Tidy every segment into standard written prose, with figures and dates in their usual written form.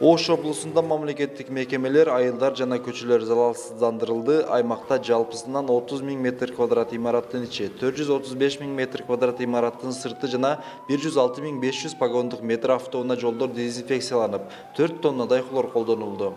Ош облусунда мамлекеттик мекемелер, айылдар жана көчөлөр залалсыздандырылды. Аймакта жалпысынан 30 000 метр квадрат имараттын ичи, 435 000 метр квадрат имараттын сырты жана 106 500 погондук метр автоунаа жолдор дезинфекцияланып, 4 тоннадай хлор колдонулду.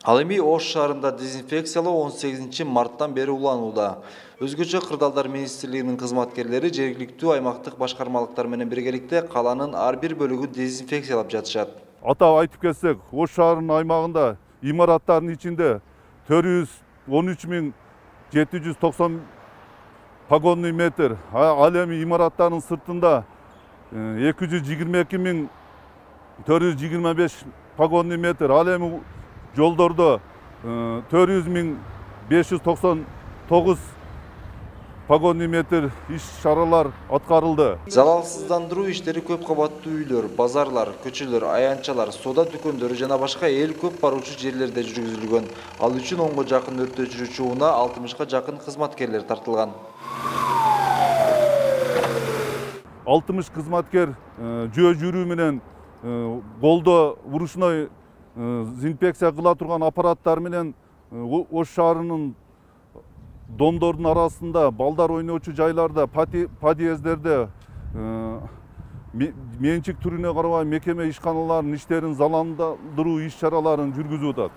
Ал эми Ош шаарында дезинфекциялоо 18 марттан бери уланууда. Өзгөчө Кырдаалдар министрлигинин кызматкерлери жергиликтүү аймактык башкармалыктар менен биргеликте каланын ар бир бөлүгүн дезинфекциялап жатышат. Атап айтып кетсек, Ош шаарынын аймагында имараттардын ичинде 413 790 погонный метр, ал эми имараттардын сыртында 222 425 погонный метр, ал эми жолдордо 400 599 погонный метр иш-чаралар аткарылды. Залалсыздандыруу иштери көп кабаттуу үйлөр, базарлар, көчөлөр, аянтчалар, соода дүкөндөрү жана башка эл көп баруучу жерлерде жүргүзүлгөн. Ал үчүн 10 жакын өрт өчүрүүчү унаа, 60 жакын кызматкерлер тартылган. 60 кызматкер жөө жүрүү менен голдо вручной дезинфекция кыла турган аппараттар менен Ош шаарынын дондордун арасында, балдар ойночу жайларда, подъездерде менчик түрүнө карабай мекеме ишканаларынын иштерин залалсыздандыруу иш-чараларын жүргүзүп атат.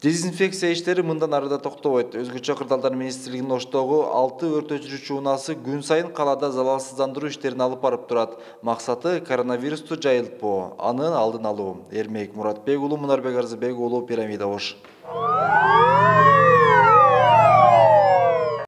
Дезинфекция иштери мындан ары да токтобойт. Өзгөчө Кырдаалдар министрлигинин Оштогу 6 өрт өчүрүүчү унаасы күн сайын калаада залалсыздандыруу иштерин алып барып турат. Максаты коронавирусту жайылтпоо, анын алдын алуу. Эрмек Муратбек уулу, Мунарбек Арзыбек уулу, Пирамида, Ош.